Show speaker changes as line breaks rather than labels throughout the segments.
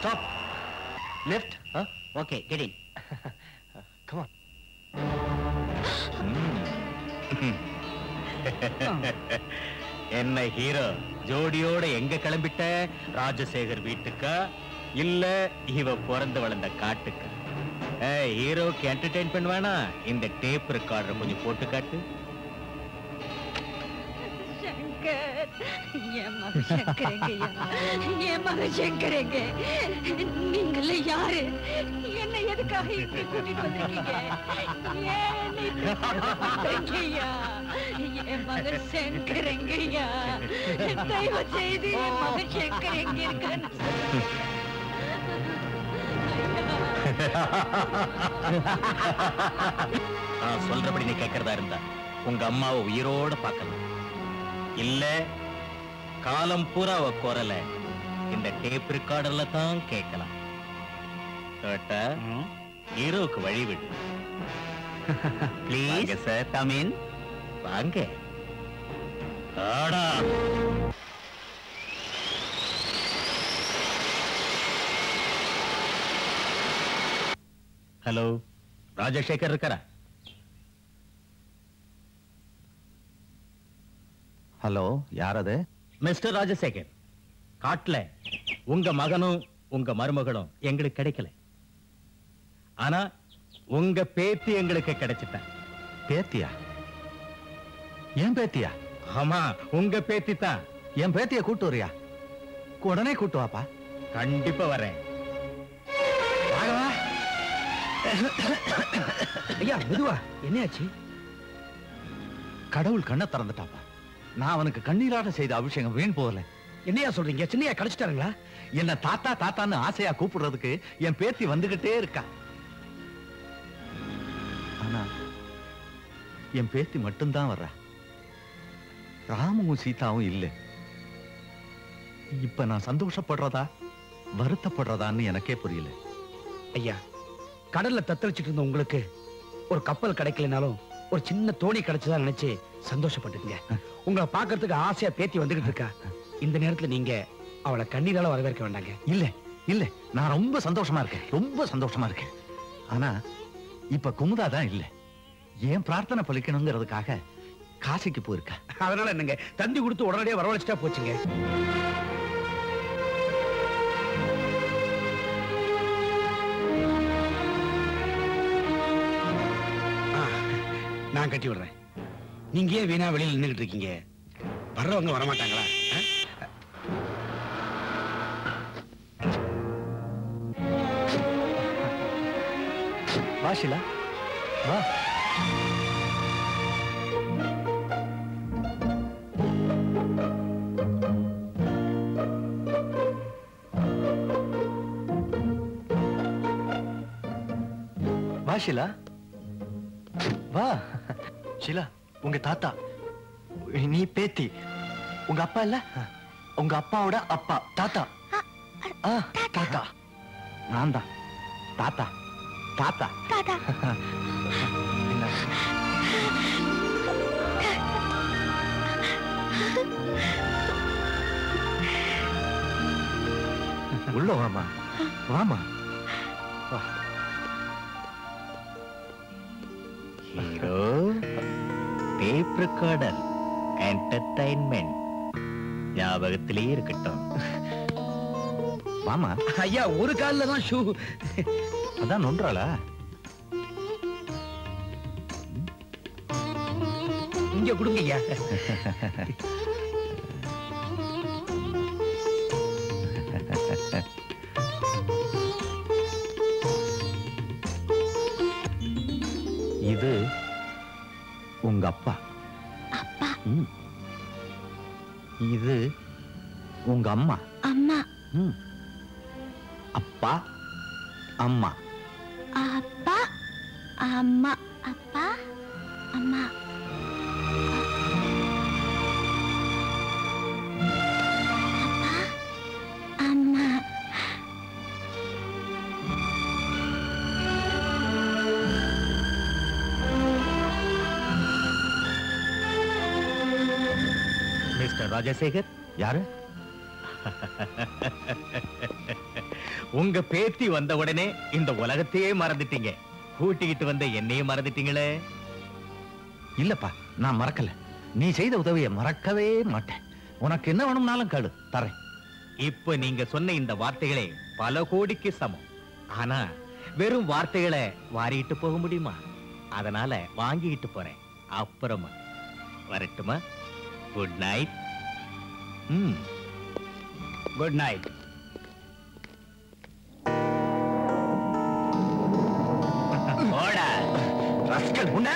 Stop. Lift. Huh?
Okay, get in.
Come on.
என்ன hero ஜோடியோட எங்க கிளம்பிட்ட? ராஜசேகர் வீட்டுக்கா இல்ல இவ பிறந்து வளர்ந்த காட்டுக்கா? ஹீரோக்கு என்டர்டெயின்மெண்ட் வேணா, இந்த டேப் ரெக்கார்டர் கொஞ்சம் போட்டு காட்டு.
நீங்கள யாரு? என்ன எதுக்காக இப்படி கூட்டிட்டு வந்திருக்கீங்க? என் மகன் சங்கர் எங்கய்யா? தயவு செய்து என் மகன் சங்கர் எங்க இருக்கான்னு
நான் சொல்றபடி நீ கேட்கறதா இருந்தா உங்க அம்மாவை உயிரோட பார்க்கலாம். இல்ல காலம் பூரா அவ குரல இந்த டேப் ரெக்கார்டர்ல தான் கேட்கலாம். ஹீரோக்கு வழி விடு. Please sir, come in. வாங்க. ஹலோ, ராஜசேகர் இருக்காரா?
ஹலோ, யார் அது?
மிஸ்டர் ராஜசேகர், காட்டுல உங்க மகனும் உங்க மருமகளும் எங்களுக்கு கிடைக்கல. ஆனா உங்க பேத்தி எங்களுக்கு கிடைச்சிட்ட.
பேத்தியா? ஏன் பேத்தியா?
ஆமா, உங்க பேத்தி தான்.
என் பேத்திய கூட்டு வரியா? உடனே கூட்டு வாப்பா.
கண்டிப்பா வரேன்.
ஐயா மெதுவா, என்னையாச்சு?
கடவுள் கண்ணை திறந்துட்டாப்பா. நான் அவனுக்கு கண்ணீராட செய்த அபிஷேகம் வீண் போகல.
என்னையா சொல்றீங்க? சின்னையா கிடைச்சிட்டாருங்களா?
என்ன தாத்தா தாத்தான்னு ஆசையா கூப்பிடுறதுக்கு என் பேத்தி வந்துகிட்டே இருக்கா. ஆனா என் பேத்தி மட்டும்தான் வர்றா. ராமுவும் சீதாவும் இல்லை. இப்ப நான் சந்தோஷப்படுறதா வருத்தப்படுறதான்னு எனக்கே புரியல.
ஐயா, கடல்ல தத்தளிச்சிட்டு இருந்த உங்களுக்கு ஒரு கப்பல் கிடைக்கலனாலும் ஒரு சின்ன தோணி கிடைச்சதா நினைச்சு சந்தோஷப்பட்டுங்க. உங்களை பாக்குறதுக்கு ஆசையா பேத்தி வந்துகிட்டு இருக்கா. இந்த நேரத்துல நீங்க அவளை கண்ணீரால வரவேற்க வேண்டாங்க.
இல்ல இல்ல, நான் ரொம்ப சந்தோஷமா இருக்கேன், ரொம்ப சந்தோஷமா இருக்கேன். ஆனா இப்ப குமுதா தான் இல்ல. ஏன் பிரார்த்தனை பலிக்கணுங்கிறதுக்காக காசிக்கு போயிருக்க.
அதனால என்னங்க, தந்தி கொடுத்து உடனடியா வரவழைச்சிட்டா போச்சுங்க. நான் கட்டி விடுறேன். நீங்க ஏன் வீணா வெளியில் நின்றுட்டு இருக்கீங்க? வர்றவங்க வரமாட்டாங்களா?
வா ஷீலா, வா. வா ஷீலா, வா. ஷீலா, உங்க தாத்தா, நீ பேத்தி. உங்க அப்பா இல்ல, உங்க அப்பாவோட அப்பா தாத்தா. தாத்தா நான் தான். தாத்தா தாத்தா தாத்தா. உள்ள வாமா, வாமா.
ஹீரோ டேப் ரெக்கார்டர் என்டர்டைன்மெண்ட் ஞாபகத்திலே இருக்கட்டும்.
வாமா.
ஐயா, ஒரு கால்ல தான் ஷூ.
அதான் நொன்றாளா?
இங்க கொடுங்க ஐயா.
இது உங்க அப்பா.
அப்பா.
இது உங்க அம்மா.
அம்மா.
அப்பா அம்மா.
அப்பா அம்மா. அப்பா அம்மா. அப்பா அம்மா.
மிஸ்டர் ராஜசேகர்.
யாரு?
உங்க பேத்தி வந்த உடனே இந்த உலகத்தையே மறந்துட்டீங்க. கூட்டிக்கிட்டு வந்த என்னையும் மறந்துட்டீங்களே.
இல்லப்பா, நான் மறக்கல. நீ செய்த உதவியை மறக்கவே மாட்டேன். உனக்கு என்ன வேணும்னாலும் கேளு, தரேன்.
இப்ப நீங்க சொன்ன இந்த வார்த்தைகளே பல கோடிக்கு சமம். ஆனா வெறும் வார்த்தைகளை வாரிட்டு போக முடியுமா? அதனால வாங்கிட்டு போறேன். அப்புறமா வரட்டுமா? Good night.
Good night.
போடா
ரஸ்கல் முன்ன.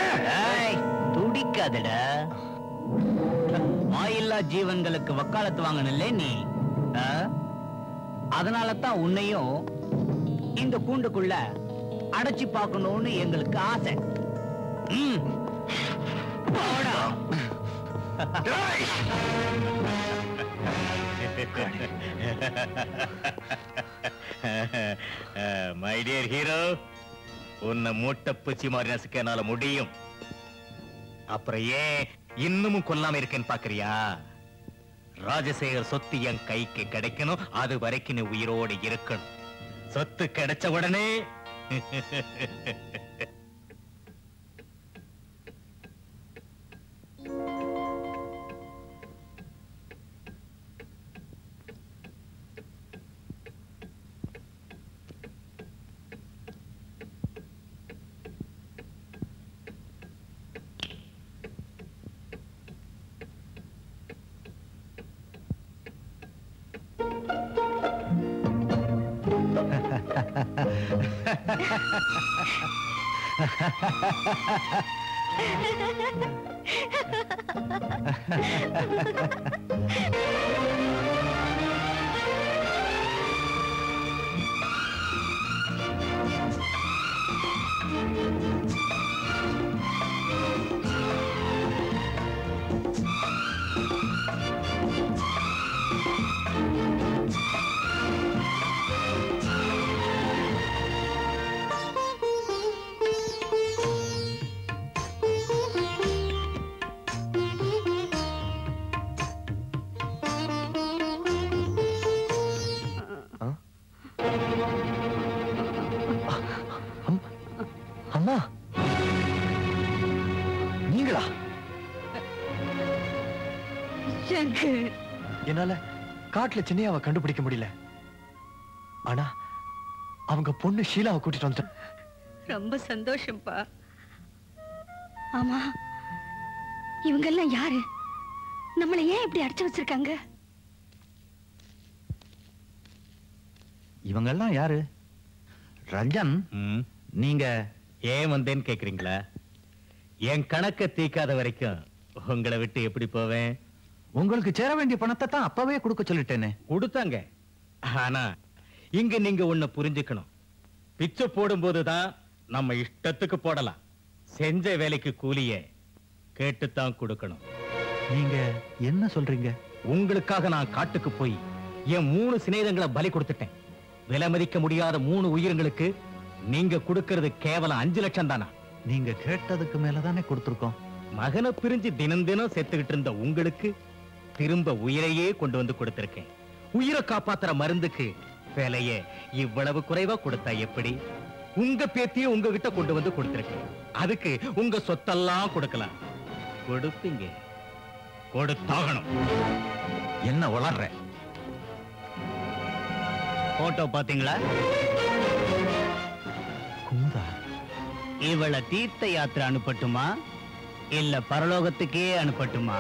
துடிக்காதடா.
வாயில்லா ஜீவன்களுக்கு வக்காலத்து வாங்கணும்ல நீ. அதனால தான் உன்னையும் இந்த கூண்டுக்குள்ள அடைச்சி பார்க்கணும்னு எங்களுக்கு ஆசை. போடா.
மை டியர் ஹீரோ, உன்னை மூட்டை பூச்சி மாதிரி நசுக்க என்னால முடியும். அப்புறம் ஏன் இன்னமும் கொல்லாம இருக்கேன்னு பாக்குறியா? ராஜசேகர் சொத்து என் கைக்கு கிடைக்கணும். அது வரைக்கும் நீ உயிரோடு இருக்கணும். சொத்து கிடைச்ச உடனே
அம்மா, நீங்களா?
என்னால காட்டுல சின்னையாவை கண்டுபிடிக்க முடியல. ஆனா அவங்க பொண்ணு ஷீலாவை கூட்டிட்டு வந்து.
ரொம்ப சந்தோஷம்ப்பா. ஆமா, இவங்க எல்லாம் யாரு? நம்மளை ஏன் இப்படி அடைச்சு வச்சிருக்காங்க?
இவங்கெல்லாம் யாரு? ரஞ்சன்,
நீங்க ஏன் வந்தேன்னு கேக்குறீங்களா? என் கணக்க தீக்காத வரைக்கும் உங்களை விட்டு எப்படி போவேன்?
உங்களுக்கு சேர வேண்டிய பணத்தை தான் அப்பவே கொடுக்க சொல்லிட்டேனே.
கொடுத்தாங்க. ஆனா இங்க நீங்க ஒண்ணு புரிஞ்சுக்கணும். பிச்சை போடும்போதுதான் நம்ம இஷ்டத்துக்கு போடலாம். செஞ்ச வேலைக்கு கூலிய கேட்டுத்தான் கொடுக்கணும்.
நீங்க என்ன சொல்றீங்க?
உங்களுக்காக நான் காட்டுக்கு போய் என் 3 சிநேகிதங்களை பலி கொடுத்துட்டேன். விலை மதிக்க முடியாத 3 உயிர்களுக்கு நீங்க கொடுக்கிறது கேவலம் 5 லட்சம் தானா?
நீங்க கேட்டதுக்கு மேலதானே கொடுத்திருக்கோம்.
மகனை பிரிஞ்சு தினம் தினம் செத்துக்கிட்டு இருந்த உங்களுக்கு திரும்ப உயிரையே கொண்டு வந்து கொடுத்திருக்கேன். உயிரை காப்பாத்துற மருந்துக்கு விலைய இவ்வளவு குறைவா கொடுத்தா எப்படி? உங்க பேத்தியை உங்ககிட்ட கொண்டு வந்து கொடுத்திருக்கேன். அதுக்கு உங்க சொத்தெல்லாம் கொடுக்கலாம். கொடுப்பீங்க, கொடுத்தாகணும்.
என்ன வளர்ற?
போட்டோ பாத்தீங்களா?
குமுதா,
இவளை தீர்த்த யாத்திரை அனுப்பட்டுமா இல்ல பரலோகத்துக்கே அனுப்பட்டுமா?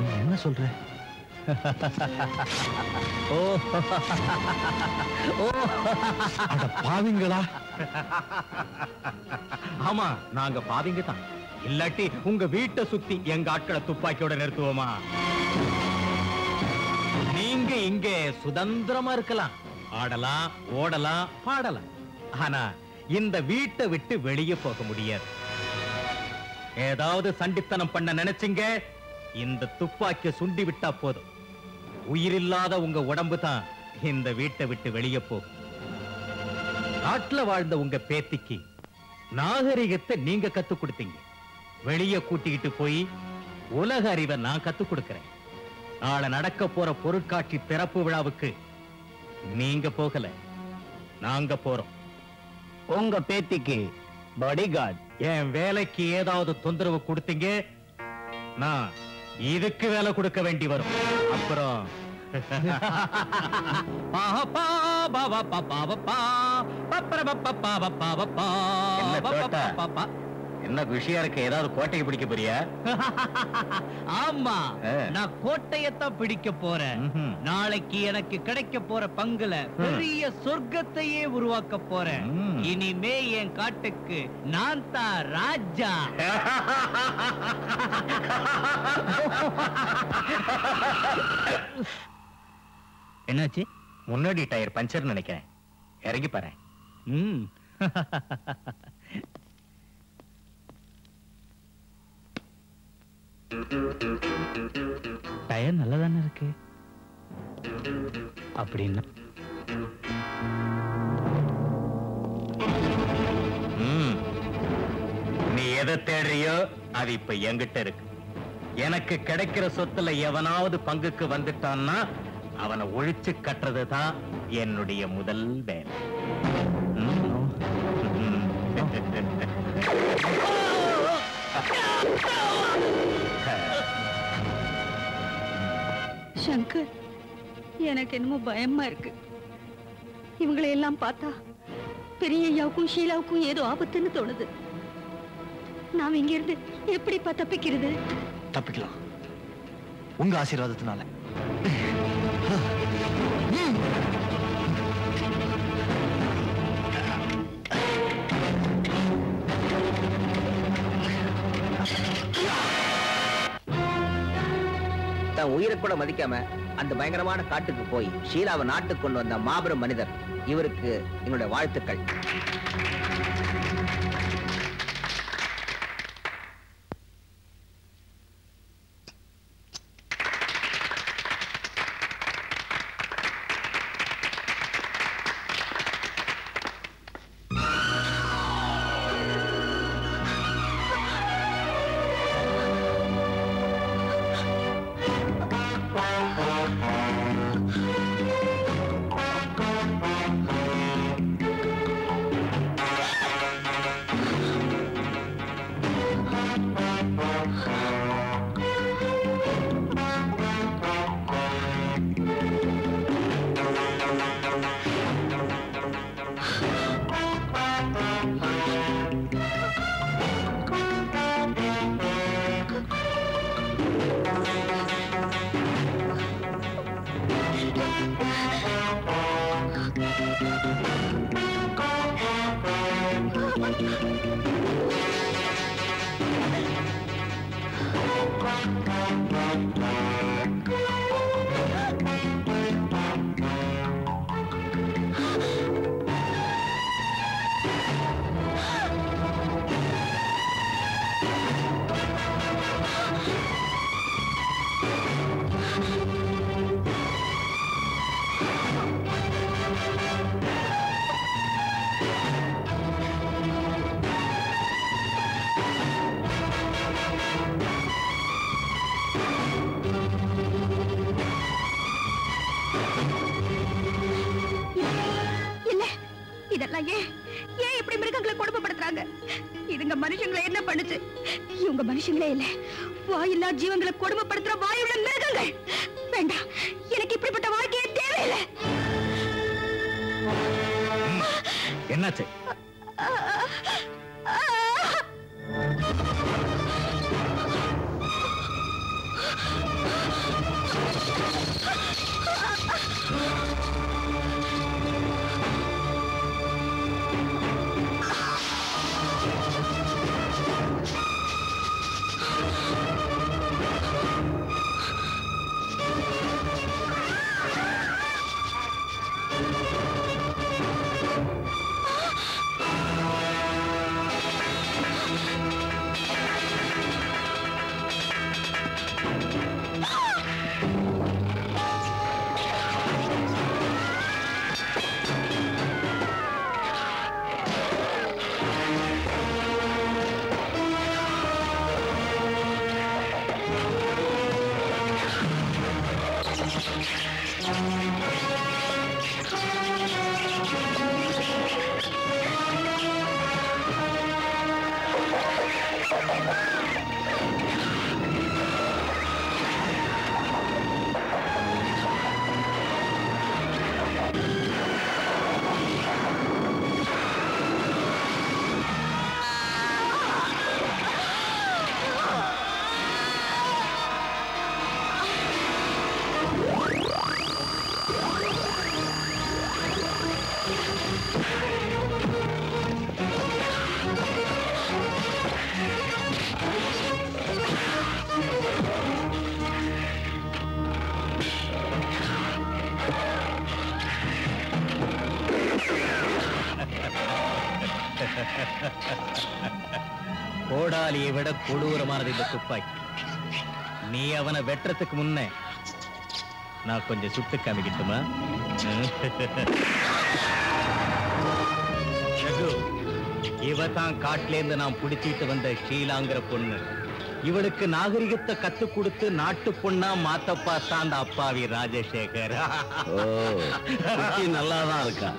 நீ என்ன சொல்ற? அட பாவிங்களா!
ஆமா, நாங்க பாவிங்க தான். இல்லாட்டி உங்க வீட்டை சுத்தி எங்க ஆட்களை துப்பாக்கியோட நிறுத்துவோமா? நீங்க இங்க சுதந்திரமா இருக்கலாம், ஆடலாம், ஓடலாம், பாடலாம். ஆனா இந்த வீட்டை விட்டு வெளியே போக முடியாது. ஏதாவது சண்டித்தனம் பண்ண நினைச்சீங்க, இந்த துப்பாக்கிய சுண்டி விட்டா போதும். உயிரில்லாத உங்க உடம்பு தான் இந்த வீட்டை விட்டு வெளியே போகும். நாட்டுல வாழ்ந்த உங்க பேத்திக்கு நாகரிகத்தை நீங்க கத்துக் கொடுத்தீங்க. வெளியே கூட்டிக்கிட்டு போய் உலக அறிவை நான் கத்துக் கொடுக்கிறேன். நாளை நடக்க போற பொருட்காட்சி திறப்பு விழாவுக்கு நீங்க போகல, நாங்க போறோம்.
உங்க பேத்திக்கு பாடிகார்ட்.
என் வேலைக்கு ஏதாவது தொந்தரவு கொடுத்தீங்க, நான் இதுக்கு வேலை கொடுக்க வேண்டி வரும். அப்புறம் என்ன விஷயம் இருக்கு? ஏதாவது கோட்டையை பிடிக்க போறியா?
ஆமா, நான் கோட்டையத்தான் பிடிக்க போறேன். நாளைக்கு எனக்கு கிடைக்க போற பங்குல பெரிய சொர்க்கத்தையே உருவாக்க போறேன். இனிமே என் காட்டுக்கு நான் தான் ராஜா. என்னாச்சு?
முன்னாடி டயர் பஞ்சர் நினைக்கிறேன். இறங்கி பாரு.
டயர் நல்லதானே இருக்கு. அப்படின்னா
நீ எதை தேடுறியோ அது இப்ப என்கிட்ட இருக்கு. எனக்கு கிடைக்கிற சொத்துல எவனாவது பங்குக்கு வந்துட்டான்னா அவனை ஒழிச்சு கட்டுறதுதான் என்னுடைய முதல் வேலை.
சங்கர், எனக்கு என்னமோ பயமா இருக்கு. இவங்களை எல்லாம் பார்த்தா பெரியய்யாவுக்கும் ஷீலாவுக்கும் ஏதோ ஆபத்துன்னு தோணுது. நாம இங்க இருந்து எப்படிப்பா தப்பிக்கிறது?
தப்பிக்கலாம், உங்க ஆசீர்வாதத்தினால.
தன் உயிரை கூட மதிக்காம அந்த பயங்கரமான காட்டுக்கு போய் ஷீலாவை நாட்டுக்கு கொண்டு வந்த மாபெரும் மனிதர் இவருக்கு என்னுடைய வாழ்த்துக்கள்.
இதுங்க மனுஷங்களை என்ன பண்ணுச்சு? இவங்க மனுஷங்களே இல்ல, வாயில்லா ஜீவங்களை கொடுமைப்படுத்துற வாயுள்ள மிருகங்கள். வேண்டாம், எனக்கு இப்படிப்பட்ட வாழ்க்கையே தேவையில்லை.
என்னாச்சு? கோடாலியை விட கொடூரமானது இந்த துப்பாக்கி. நீ அவனை வெட்டுறதுக்கு முன்ன நான் கொஞ்சம் சுட்டு காமிக்கட்டுமா? இவ தான் காட்டுல இருந்து நான் பிடிச்சிட்டு வந்த ஷீலாங்கிற பொண்ணு. இவளுக்கு நாகரிகத்தை கத்து கொடுத்து நாட்டு பொண்ணா மாத்த பார்த்தா அந்த அப்பாவி ராஜசேகர். நல்லாதான் இருக்கா.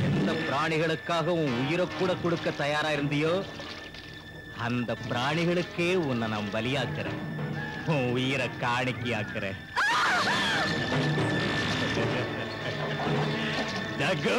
எந்த பிராணிகளுக்காக உன் உயிரை கூட கொடுக்க தயாரா இருந்தியோ அந்த பிராணிகளுக்கே உன்னை நான் பலியாக்குறேன். உன் உயிரை காணிக்கையாக்குறேன். ஜக்கு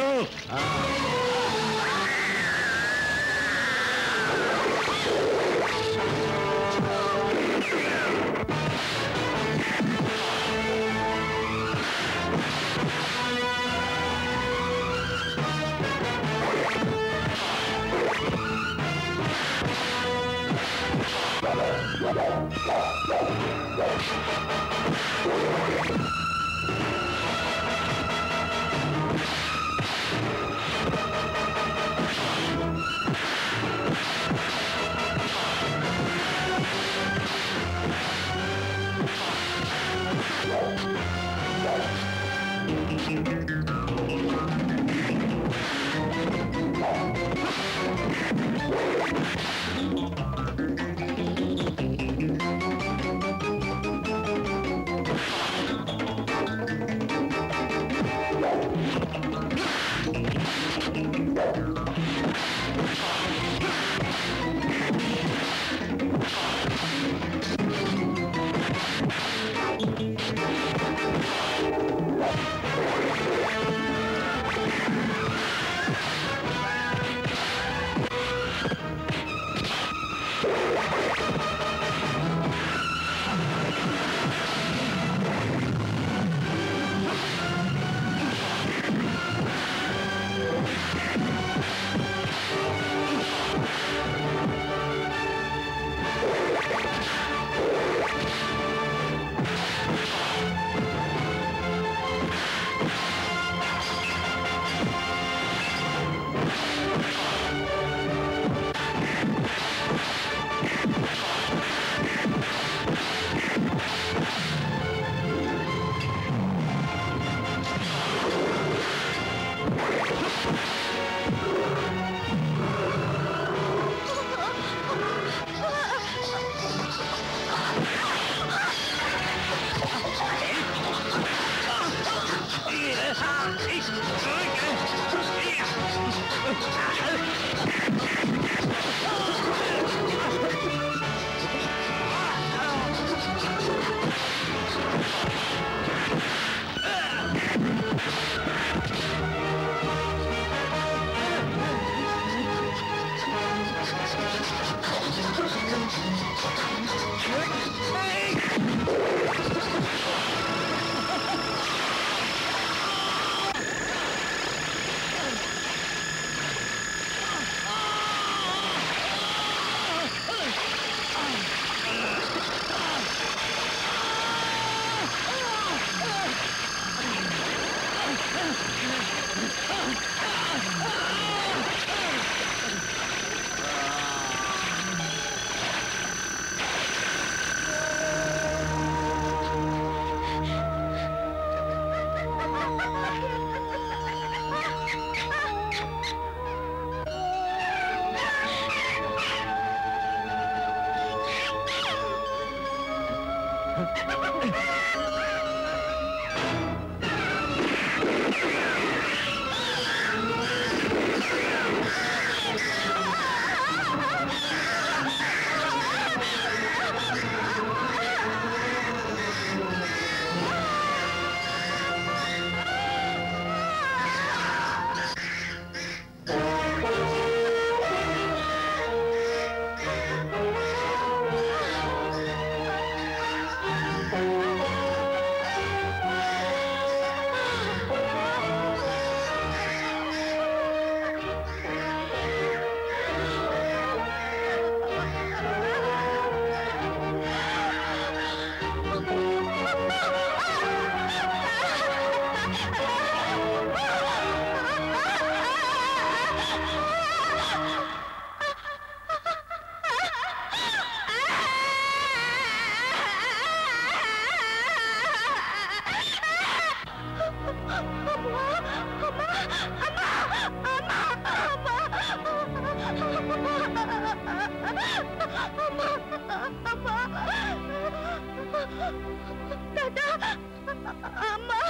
அம்மா